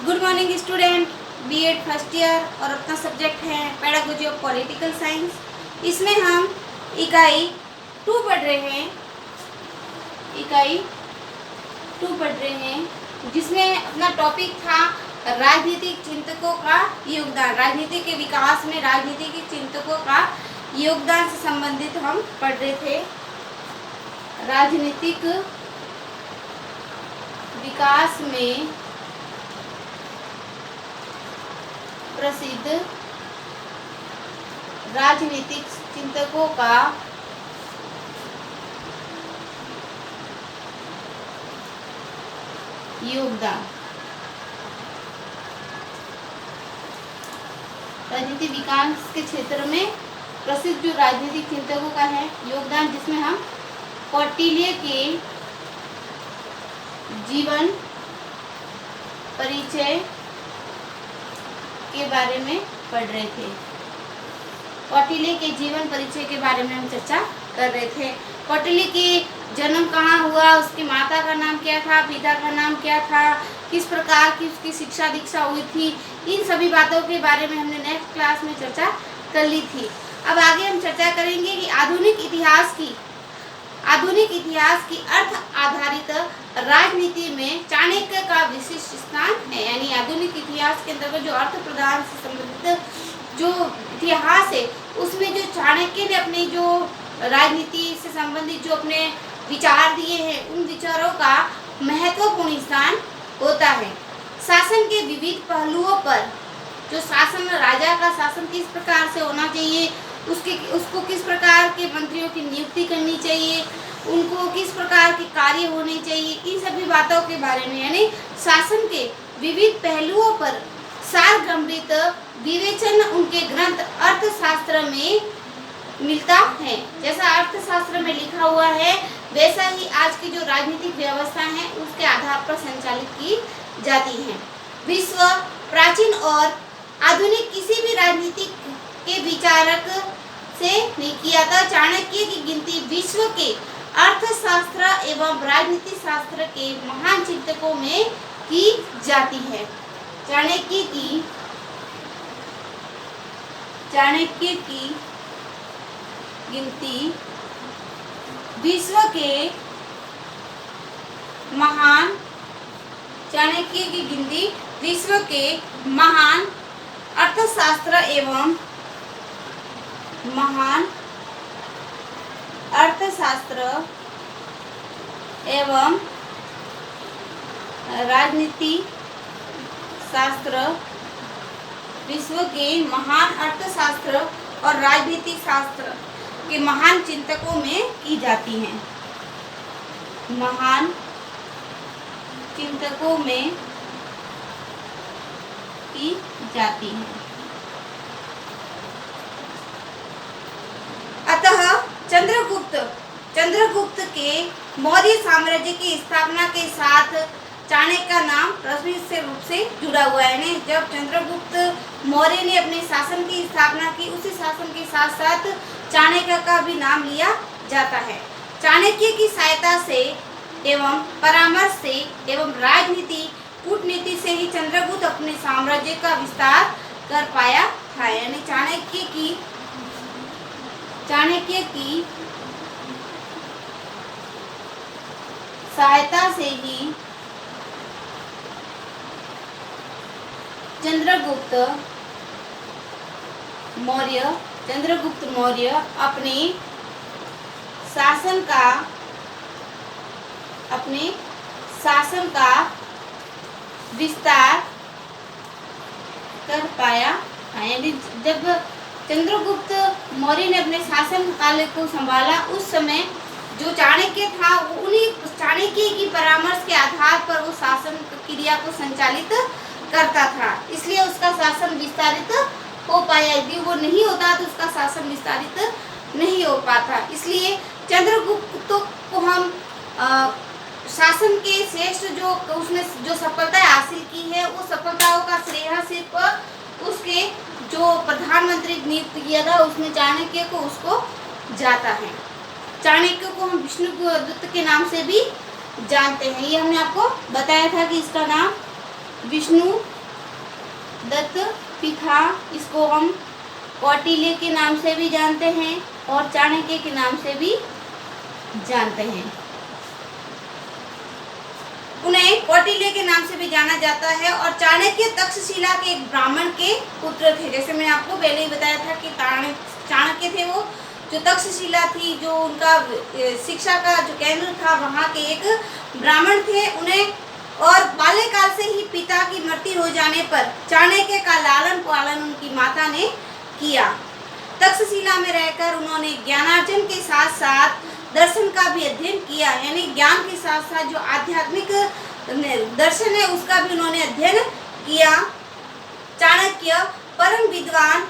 Good morning student. BEd first year और अपना subject है पेडागोजी ऑफ पॉलिटिकल साइंस। इसमें हम इकाई 2 पढ़ रहे हैं। इकाई 2 पढ़ रहे हैं जिसमें अपना टॉपिक था राजनीतिक चिंतकों का योगदान। राजनीति के विकास में राजनीतिक चिंतकों का योगदान से संबंधित हम पढ़ रहे थे। राजनीतिक विकास में प्रसिद्ध राजनीतिक चिंतकों का योगदान। राजनीतिक विकास के क्षेत्र में प्रसिद्ध जो राजनीतिक चिंतकों का है योगदान, जिसमें हम कौटिल्य के जीवन परिचय के बारे में पढ़ रहे थे। कौटिल्य के जीवन परिचय के बारे में हम चर्चा कर रहे थे। कौटिल्य के जन्म कहाँ हुआ, उसकी माता का नाम क्या था, पिता का नाम क्या था, किस प्रकार की उसकी शिक्षा दीक्षा हुई थी, इन सभी बातों के बारे में हमने नेक्स्ट क्लास में चर्चा कर ली थी। अब आगे हम चर्चा करेंगे कि आधुनिक इतिहास की अर्थ आधारित राजनीति में चाणक्य का विशिष्ट स्थान है। यानी आधुनिक इतिहास के अंतर्गत जो अर्थ प्रदान से संबंधित जो इतिहास है उसमें जो चाणक्य ने अपनी जो राजनीति से संबंधित जो अपने विचार दिए हैं उन विचारों का महत्वपूर्ण स्थान होता है। शासन के विविध पहलुओं पर जो शासन, राजा का शासन किस प्रकार से होना चाहिए, उसको किस प्रकार के मंत्रियों की नियुक्ति करनी चाहिए, उनको किस प्रकार के कार्य होने चाहिए, इन सभी बातों के बारे में यानी शासन के विविध पहलुओं पर सारगर्भित विवेचन उनके ग्रंथ अर्थशास्त्र में मिलता है। जैसा अर्थशास्त्र में लिखा हुआ है वैसा ही आज की जो राजनीतिक व्यवस्था है उसके आधार पर संचालित की जाती है। विश्व प्राचीन और आधुनिक किसी भी राजनीतिक के विचारक से नहीं किया था। चाणक्य की गिनती विश्व के अर्थशास्त्र एवं राजनीति शास्त्र के महान चिंतकों में की जाती है। चाणक्य की गिनती विश्व के महान अर्थशास्त्र एवं राजनीति शास्त्र, विश्व के महान अर्थशास्त्र और राजनीति शास्त्र के महान चिंतकों में की जाती हैं। महान चिंतकों में की जाती हैं। अतः चंद्रगुप्त के मौर्य साम्राज्य की स्थापना के साथ चाणक्य का नाम रस्मी रूप से जुड़ा हुआ है। जब चंद्रगुप्त मौर्य ने अपने शासन की स्थापना की उसी शासन के साथ साथ चाणक्य का भी नाम लिया जाता है। चाणक्य की सहायता से एवं परामर्श से एवं राजनीति कूटनीति से ही चंद्रगुप्त अपने साम्राज्य का विस्तार कर पाया था। यानी चाणक्य की सहायता से ही चंद्रगुप्त मौर्य अपने शासन का विस्तार कर पाया। यानी जब चंद्रगुप्त मौर्य ने अपने शासन काल को संभाला उस समय जो चाणक्य था उन्हीं चाणक्य की परामर्श के आधार पर वो शासन क्रिया को संचालित करता था, इसलिए उसका शासन विस्तारित हो पाया। यदि वो नहीं होता तो उसका शासन विस्तारित नहीं हो पाता। इसलिए चंद्रगुप्त को हम शासन के श्रेष्ठ जो उसने जो सफलताएं हासिल की है वो सफलताओं का श्रेय सिर्फ उसके जो प्रधानमंत्री नियुक्त किया था उसने चाणक्य को उसको जाता है। चाणक्य को हम विष्णुगुप्त के नाम से भी जानते हैं। ये हमने आपको बताया था कि इसका नाम विष्णु दत्त पिथा, इसको हम कौटिल्य के नाम से भी जानते हैं और चाणक्य के नाम से भी जानते हैं। उन्हें कौटिल्य के नाम से भी जाना जाता है और चाणक्य तक्षशिला के एक ब्राह्मण के पुत्र थे। जैसे मैंने आपको पहले ही बताया था कि चाणक्य थे वो, जो तक्षशिला थी, जो उनका शिक्षा का जो केंद्र था, वहाँ के एक ब्राह्मण थे। उन्हें और बाल्यकाल से ही पिता की मृत्यु हो जाने पर चाणक्य का लालन पालन उनकी माता ने किया। तक्षशिला में रहकर उन्होंने ज्ञानार्जन के साथ साथ दर्शन का भी अध्ययन किया, यानी ज्ञान के साथ साथ जो आध्यात्मिक दर्शन है उसका भी उन्होंने अध्ययन किया। चाणक्य परम विद्वान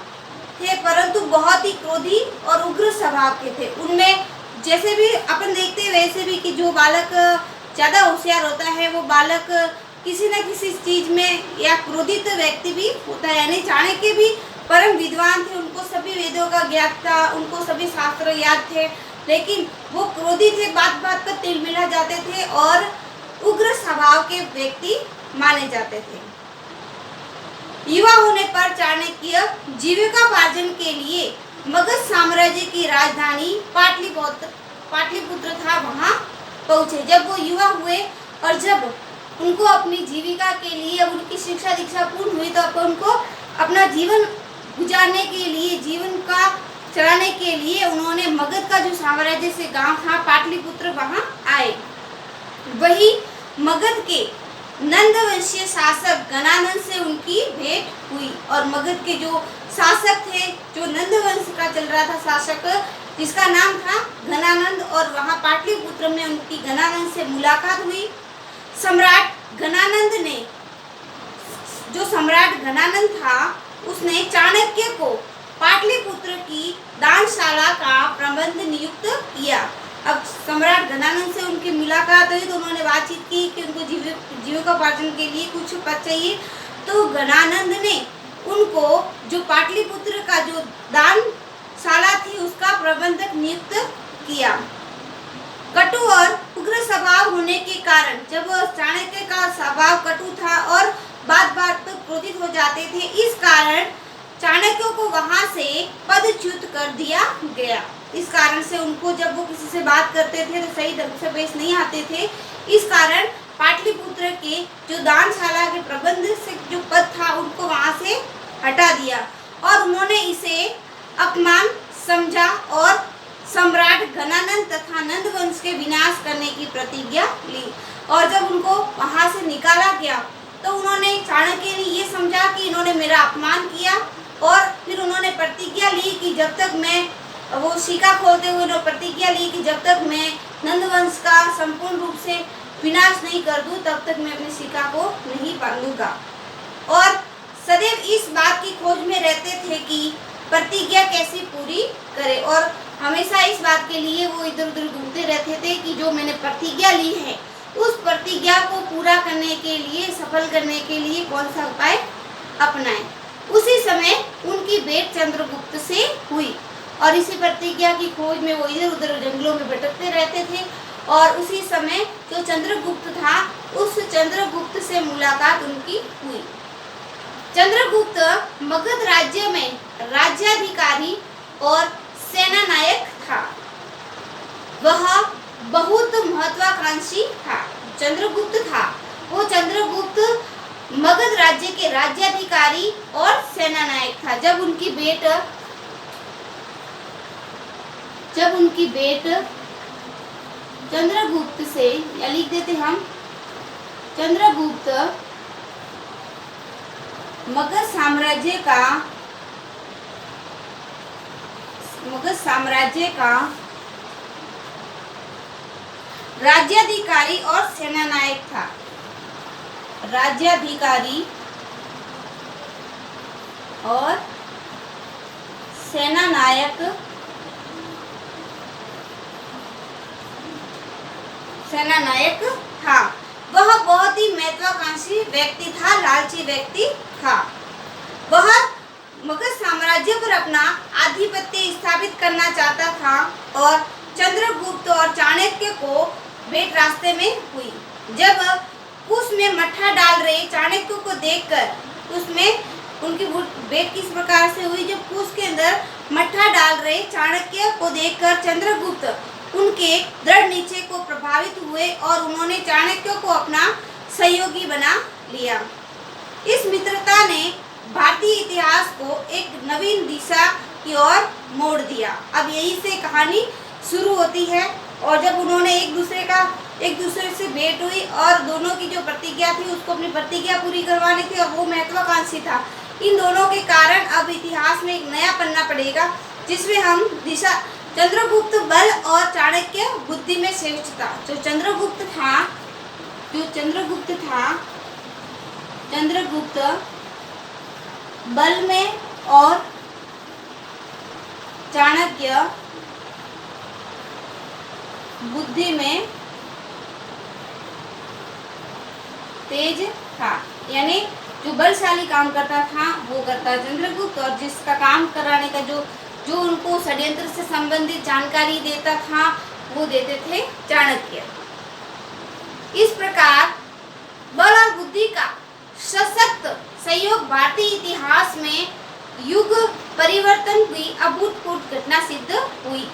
थे, परंतु बहुत ही क्रोधी और उग्र स्वभाव के थे। उनमें जैसे भी अपन देखते हैं वैसे भी कि जो बालक ज़्यादा होशियार होता है वो बालक किसी न किसी चीज़ में या क्रोधित व्यक्ति भी होता है। यानी चाणक्य भी परम विद्वान थे, उनको सभी वेदों का ज्ञात था, उनको सभी शास्त्र याद थे, लेकिन वो क्रोधी थे, बात बात पर तिलमिला जाते थे और उग्र स्वभाव के व्यक्ति माने जाते थे। युवा होने पर चाणक्य जीविकोपार्जन के लिए मगध साम्राज्य की राजधानी पाटलिपुत्र था, वहाँ पहुँचे। जब वो युवा हुए और जब उनको अपनी जीविका के लिए, अब उनकी शिक्षा दीक्षा पूर्ण हुई, तो अब उनको अपना जीवन गुजारने के लिए, जीवन का चलाने के लिए उन्होंने मगध का जो साम्राज्य से गांव था पाटलिपुत्र, वहां आए। वही मगध के नंदवंशीय शासक घनानंद से उनकी भेंट हुई और मगध के जो शासक थे, जो नंदवंश का चल रहा था शासक, जिसका नाम था घनानंद, और वहां पाटलिपुत्र में उनकी घनानंद से मुलाकात हुई। सम्राट घनानंद ने, जो सम्राट घनानंद था, उसने चाणक्य को पाटलिपुत्र की दानशाला का प्रबंध नियुक्त किया। अब सम्राट घनानंद से उनकी मुलाकात हुई तो उन्होंने बातचीत की कि उनको जीविकोपार्जन के लिए कुछ पद चाहिए, तो घनानंद ने उनको जो पाटलिपुत्र का जो दानशाला थी उसका प्रबंधक नियुक्त किया। कटु और उग्र स्वभाव होने के कारण, जब चाणक्य का स्वभाव कटु था और बात बात पर क्रोधित हो जाते थे, इस कारण चाणक्य को वहां से पदच्युत कर दिया गया। इस कारण से उनको, जब वो किसी से बात करते थे तो सही ढंग से पेश नहीं आते थे। इस कारण पाटलिपुत्र के जो दानशाला के प्रबंध से जो पद था उनको वहां से हटा दिया और उन्होंने इसे अपमान समझा और सम्राट घनानंद तथा नंदवंश के विनाश करने की प्रतिज्ञा ली। और जब उनको वहां से निकाला गया तो उन्होंने, चाणक्य ने ये समझा कि इन्होंने मेरा अपमान किया और फिर उन्होंने प्रतिज्ञा ली कि जब तक मैं, वो सिक्का खोलते हुए उन्होंने प्रतिज्ञा ली कि जब तक मैं नंदवंश का संपूर्ण रूप से विनाश नहीं कर दूं तब तक मैं अपने सिक्का को नहीं बांधूंगा। और सदैव इस बात की खोज में रहते थे कि प्रतिज्ञा कैसे पूरी करे और हमेशा इस बात के लिए वो इधर उधर घूमते रहते थे कि जो मैंने प्रतिज्ञा ली है उस प्रतिज्ञा को पूरा करने के लिए, सफल करने के लिए कौन सा उपाय अपनाएं। उसी समय उनकी भेंट चंद्रगुप्त से हुई और इसी प्रतिज्ञा की खोज में वो इधर उधर जंगलों में भटकते रहते थे और उसी समय जो चंद्रगुप्त था उस चंद्रगुप्त से मुलाकात उनकी हुई। चंद्रगुप्त मगध राज्य में राज्याधिकारी और सेना नायक था। वह बहुत महत्वाकांक्षी था। चंद्रगुप्त था, वो चंद्रगुप्त मगध राज्य के राज्याधिकारी और सेना नायक था। जब उनकी भेंट चंद्रगुप्त से, या लिख देते हम, चंद्रगुप्त मगध साम्राज्य का राज्याधिकारी और सेना नायक था। राज्याधिकारी और सेना नायक था। वह बहुत ही महत्वाकांक्षी व्यक्ति था, लालची व्यक्ति था। वह मगध साम्राज्य पर अपना आधिपत्य स्थापित करना चाहता था और चंद्रगुप्त और चाणक्य को भेंट रास्ते में हुई। जब कुश में मट्ठा डाल रहे चाणक्य को देखकर उसमें उनकी भेंट किस प्रकार से हुई। जब कुश के अंदर मट्ठा डाल रहे चाणक्य को देखकर चंद्रगुप्त उनके दृढ़ निश्चय को प्रभावित हुए और उन्होंने चाणक्य को अपना सहयोगी बना लिया। इस मित्रता ने भारतीय इतिहास को एक नवीन दिशा की ओर मोड़ दिया। अब यही से कहानी शुरू होती है और जब उन्होंने एक दूसरे से भेंट हुई और दोनों की जो प्रतिज्ञा थी उसको अपनी प्रतिज्ञा पूरी करवानी थी और वो महत्वाकांक्षी था। इन दोनों के कारण अब इतिहास में एक नया पन्ना पड़ेगा जिसमें हम दिशा चंद्रगुप्त बल और चाणक्य बुद्धि में श्रेष्ठ था। जो चंद्रगुप्त बल में और चाणक्य बुद्धि में तेज था, यानी जो बलशाली काम करता था वो करता चंद्रगुप्त और जिसका काम कराने का जो उनको षड्यंत्र से संबंधित जानकारी देता था वो देते थे चाणक्य। इस प्रकार बल और बुद्धि का सशक्त सहयोग भारतीय इतिहास में युग परिवर्तन की अभूतपूर्व घटना सिद्ध हुई।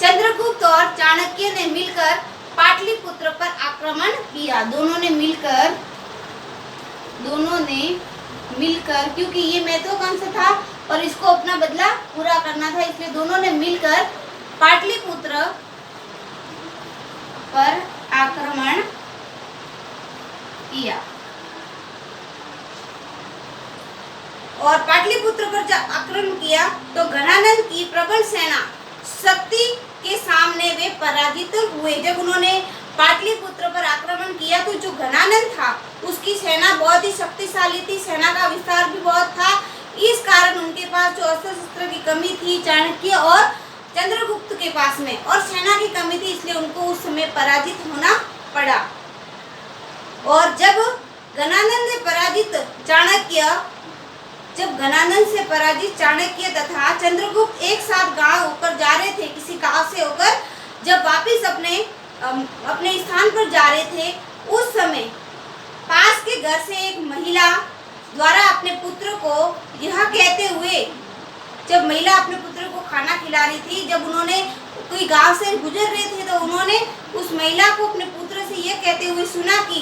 चंद्रगुप्त और चाणक्य ने मिलकर पाटलिपुत्र पर आक्रमण किया। दोनों ने मिलकर क्योंकि ये महत्वाकांक्षा था और इसको अपना बदला पूरा करना था, इसलिए दोनों ने मिलकर पाटलिपुत्र पर आक्रमण किया। और पाटलिपुत्र पर जब आक्रमण किया तो घनानंद की प्रबल सेना शक्ति के सामने वे पराजित हुए। जब उन्होंने पाटलिपुत्र पर आक्रमण किया तो जो घनानंद था उसकी सेना बहुत ही शक्तिशाली थी, सेना का विस्तार भी बहुत था। इस कारण उनके पास जो अस्त्र शस्त्र की कमी थी चाणक्य और चंद्रगुप्त के पास में और सेना की कमी थी, इसलिए उनको उस समय पराजित होना पड़ा। और जब घनानंद से पराजित चाणक्य तथा चंद्रगुप्त एक साथ गांव होकर जा रहे थे, किसी गांव से होकर जब वापिस अपने स्थान पर जा रहे थे, उस समय पास के घर से एक महिला द्वारा अपने पुत्र को यह कहते हुए, जब महिला अपने पुत्र को खाना खिला रही थी, जब उन्होंने कोई गांव से गुजर रहे थे तो उन्होंने उस महिला को अपने पुत्र से यह कहते हुए सुना कि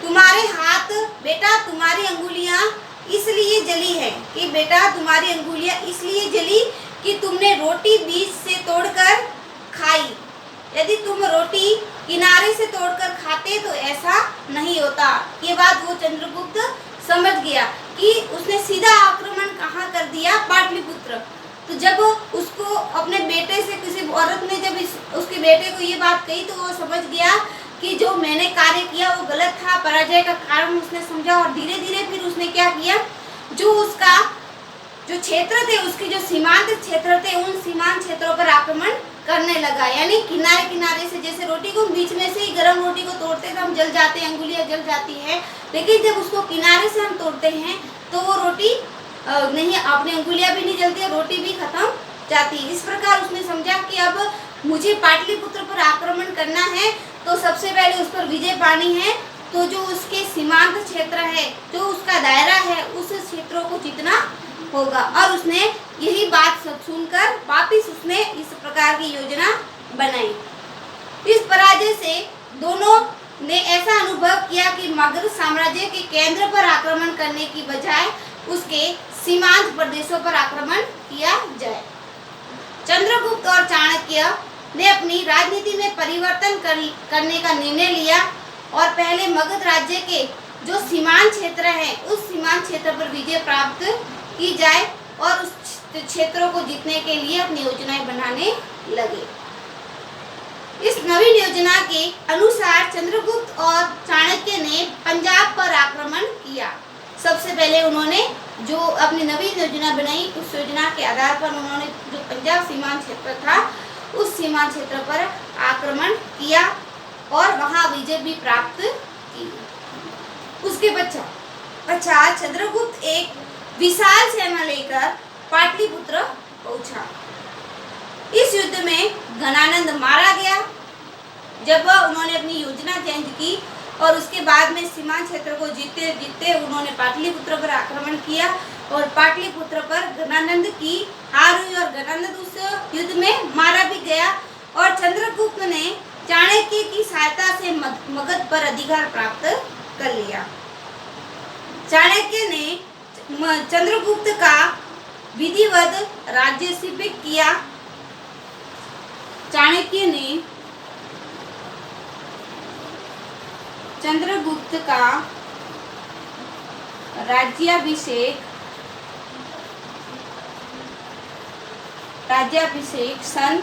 तुम्हारे हाथ बेटा तुम्हारी अंगुलियां इसलिए जली है कि बेटा तुम्हारी अंगुलियां इसलिए जली कि तुमने रोटी बीच से तोड़कर खाई। यदि तुम रोटी किनारे से तोड़कर खाते तो ऐसा नहीं होता। ये बात वो चंद्रगुप्त समझ गया कि उसने सीधा आक्रमण कहाँ कर दिया, पाटलिपुत्र। तो जब उसको अपने बेटे से किसी औरत ने जब उसके बेटे को ये बात कही तो वो समझ गया कि जो मैंने कार्य किया वो गलत था, पराजय का कारण उसने समझा। और धीरे धीरे फिर उसने क्या किया, जो उसका जो क्षेत्र थे, उसके जो सीमांत क्षेत्र थे, उन सीमांत क्षेत्रों पर आक्रमण करने लगा। यानी किनारे किनारे से, जैसे रोटी को बीच में से ही गर्म रोटी को तोड़ते तो हम जल जाते हैं, अंगुलियां जल जाती हैं, लेकिन जब उसको किनारे से हम तोड़ते हैं तो वो रोटी नहीं, अपनी अंगुलियां भी नहीं जलती, रोटी भी खत्म जाती। इस प्रकार उसने समझा कि अब मुझे पाटलिपुत्र पर आक्रमण करना है तो सबसे पहले उस पर विजय पानी है, तो जो उसके सीमांत क्षेत्र है, जो उसका दायरा है, उस क्षेत्रों को जीतना होगा। और उसने यही बात सुनकर वापिस उसने इस प्रकार की योजना बनाई। इस पराजय से दोनों ने ऐसा अनुभव किया कि मगध साम्राज्य के केंद्र पर आक्रमण करने की बजाय उसके सीमांत प्रदेशों पर आक्रमण किया जाए। चंद्रगुप्त और चाणक्य ने अपनी राजनीति में परिवर्तन करने का निर्णय लिया और पहले मगध राज्य के जो सीमांत क्षेत्र है उस सीमांत क्षेत्र पर विजय प्राप्त की जाए और उस क्षेत्रों को जीतने के लिए अपनी योजनाएं बनाने लगे। इस नवीन योजना के अनुसार चंद्रगुप्त और चाणक्य ने पंजाब पर आक्रमण किया। सबसे पहले उन्होंने जो अपनी नवीन योजना बनाई, उस योजना के आधार पर उन्होंने जो पंजाब सीमांत क्षेत्र था उस सीमांत क्षेत्र पर आक्रमण किया और वहां विजय भी प्राप्त की। उसके पश्चात चंद्रगुप्त एक विशाल सेना लेकर पाटलिपुत्र पहुंचा। इस युद्ध में घनानंद मारा गया। जब उन्होंने अपनी योजना चेंज की और उसके बाद में सीमांत क्षेत्र को जीतते जीतते उन्होंने पाटलिपुत्र पर आक्रमण किया और पाटलिपुत्र पर गणानंद की हार हुई और गणानंद उस युद्ध में मारा भी गया और चंद्रगुप्त ने चाणक्य की सहायता से मगध पर अधिकार प्राप्त कर लिया। चाणक्य ने चंद्रगुप्त का विधिवत राज्याभिषेक किया। चाणक्य ने चंद्रगुप्त का राज्याभिषेक सन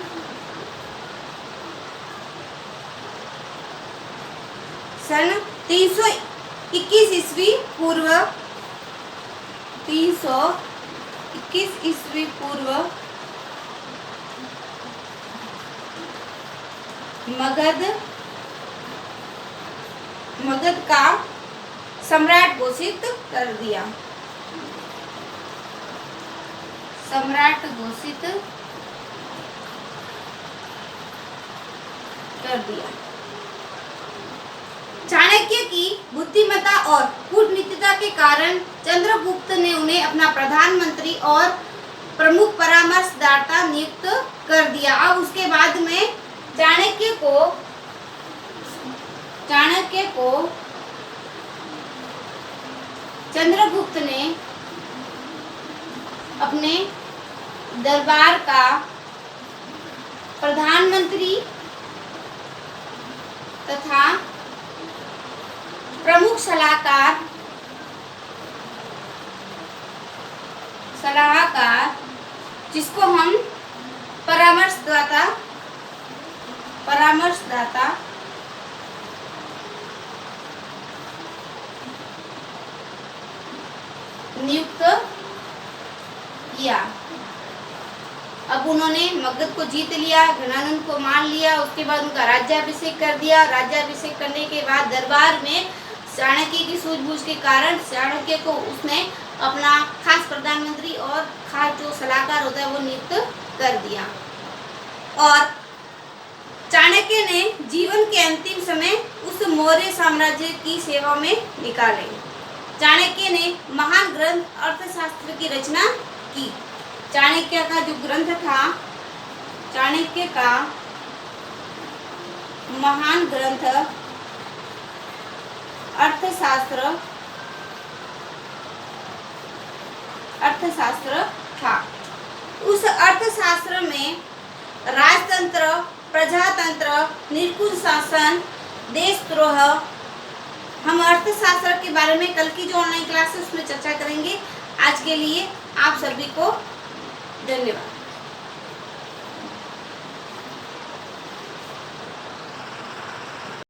321 ईस्वी पूर्व 321 ईस्वी पूर्व मगध का सम्राट घोषित कर दिया। सम्राट घोषित कर दिया। चाणक्य की बुद्धिमत्ता और कूटनीतिता के कारण चंद्रगुप्त ने उन्हें अपना प्रधानमंत्री और प्रमुख परामर्शदाता नियुक्त कर दिया। अब उसके बाद में चाणक्य को चंद्रगुप्त ने अपने दरबार का प्रधानमंत्री तथा प्रमुख सलाहकार जिसको हम परामर्शदाता नियुक्त किया। अब उन्होंने मगध को जीत लिया, गणानंद को मान लिया, उसके बाद उनका राज्याभिषेक कर दिया। राज्याभिषेक करने के बाद दरबार में चाणक्य की सूझबूझ के कारण चाणक्य को उसने अपना खास प्रधानमंत्री और खास जो सलाहकार होता है वो नियुक्त कर दिया और चाणक्य ने जीवन के अंतिम समय उस मौर्य साम्राज्य की सेवा में निकाले। चाणक्य ने महान ग्रंथ अर्थशास्त्र की रचना की। चाणक्य का जो ग्रंथ था, चाणक्य का महान ग्रंथ अर्थशास्त्र था। उस अर्थशास्त्र में राजतंत्र, प्रजातंत्र, निरंकुश शासन, देशद्रोह, हम अर्थशास्त्र के बारे में कल की जो ऑनलाइन क्लास है उसमें चर्चा करेंगे। आज के लिए आप सभी को धन्यवाद।